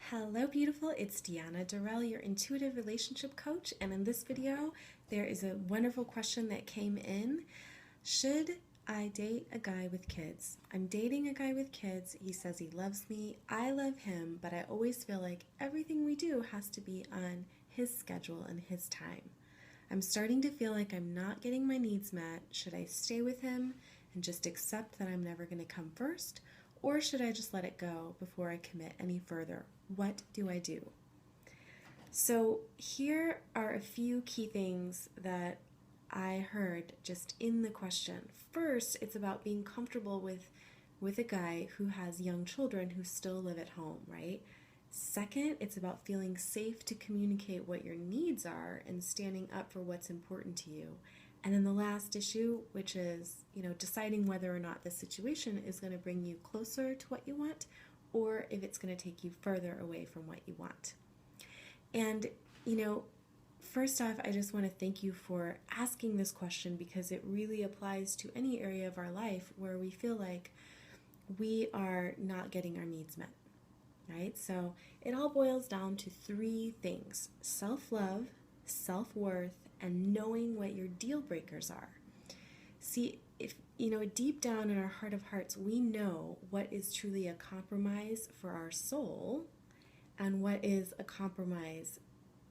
Hello, beautiful. It's Deanna Durrell, your intuitive relationship coach. And in this video, there is a wonderful question that came in. Should I date a guy with kids? I'm dating a guy with kids. He says he loves me. I love him, but I always feel like everything we do has to be on his schedule and his time. I'm starting to feel like I'm not getting my needs met. Should I stay with him and just accept that I'm never going to come first? Or should I just let it go before I commit any further? What do I do? So here are a few key things that I heard just in the question. First, it's about being comfortable with a guy who has young children who still live at home, right? Second, it's about feeling safe to communicate what your needs are and standing up for what's important to you. And then the last issue, which is, deciding whether or not the situation is going to bring you closer to what you want or if it's going to take you further away from what you want. And, first off, I just want to thank you for asking this question because it really applies to any area of our life where we feel like we are not getting our needs met, right? So it all boils down to three things: self-love, self-worth, and knowing what your deal breakers are. See, if deep down in our heart of hearts, we know what is truly a compromise for our soul and what is a compromise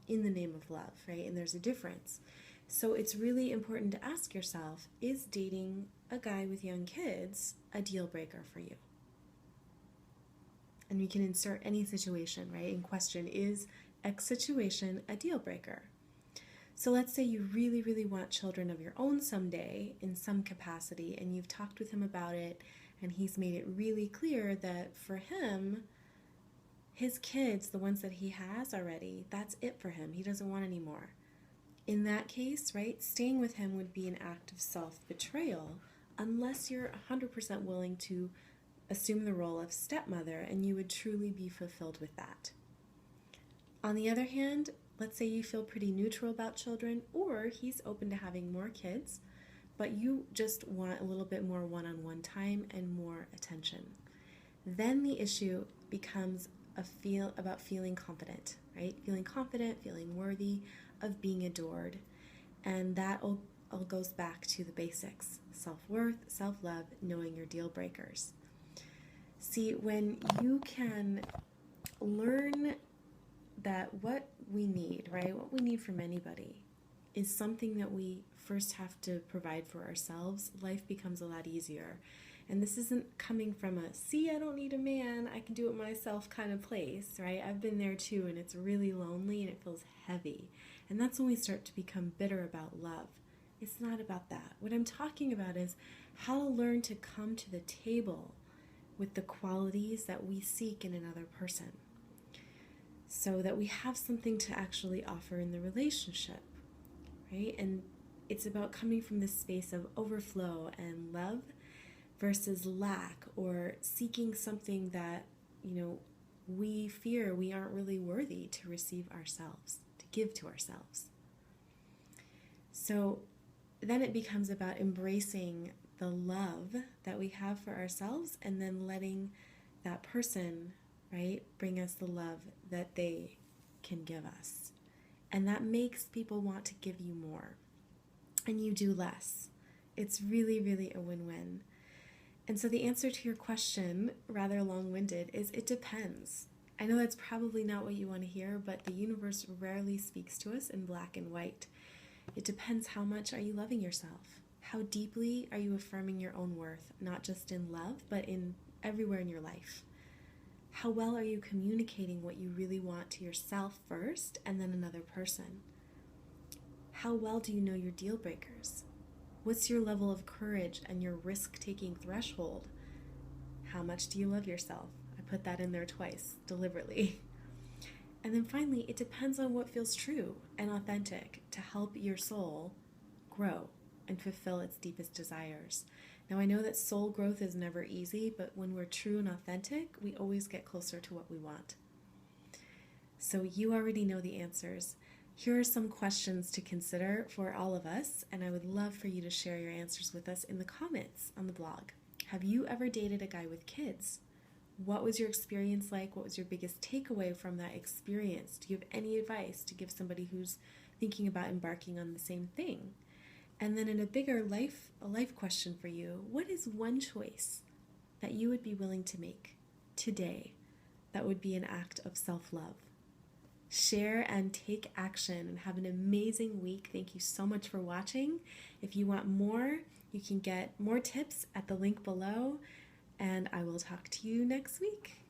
in the name of love, right? And there's a difference. So it's really important to ask yourself, is dating a guy with young kids a deal breaker for you? And we can insert any situation, right? In question, is X situation a deal breaker? So let's say you really, really want children of your own someday in some capacity, and you've talked with him about it, and he's made it really clear that for him, his kids, the ones that he has already, that's it for him. He doesn't want any more. In that case, right, staying with him would be an act of self-betrayal unless you're 100% willing to assume the role of stepmother and you would truly be fulfilled with that. On the other hand, let's say you feel pretty neutral about children, or he's open to having more kids, but you just want a little bit more one-on-one time and more attention. Then the issue becomes about feeling confident, right? Feeling confident, feeling worthy of being adored. And that all goes back to the basics: self-worth, self-love, knowing your deal breakers. See, when you can learn that what we need, right, what we need from anybody is something that we first have to provide for ourselves, life becomes a lot easier. And this isn't coming from a, see, I don't need a man, I can do it myself kind of place, right? I've been there too, and it's really lonely and it feels heavy. And that's when we start to become bitter about love. It's not about that. What I'm talking about is how to learn to come to the table with the qualities that we seek in another person, so that we have something to actually offer in the relationship, right? And it's about coming from this space of overflow and love versus lack, or seeking something that, we fear we aren't really worthy to receive ourselves, to give to ourselves. So then it becomes about embracing the love that we have for ourselves and then letting that person, right, bring us the love that they can give us. And that makes people want to give you more. And you do less. It's really, really a win-win. And so the answer to your question, rather long-winded, is it depends. I know that's probably not what you want to hear, but the universe rarely speaks to us in black and white. It depends. How much are you loving yourself? How deeply are you affirming your own worth, not just in love, but in everywhere in your life? How well are you communicating what you really want to yourself first and then another person? How well do you know your deal breakers? What's your level of courage and your risk-taking threshold? How much do you love yourself? I put that in there twice, deliberately. And then finally, it depends on what feels true and authentic to help your soul grow and fulfill its deepest desires. Now, I know that soul growth is never easy, but when we're true and authentic, we always get closer to what we want. So you already know the answers. Here are some questions to consider for all of us, and I would love for you to share your answers with us in the comments on the blog. Have you ever dated a guy with kids? What was your experience like? What was your biggest takeaway from that experience? Do you have any advice to give somebody who's thinking about embarking on the same thing? And then in a bigger life question for you, what is one choice that you would be willing to make today that would be an act of self-love? Share and take action and have an amazing week. Thank you so much for watching. If you want more, you can get more tips at the link below, and I will talk to you next week.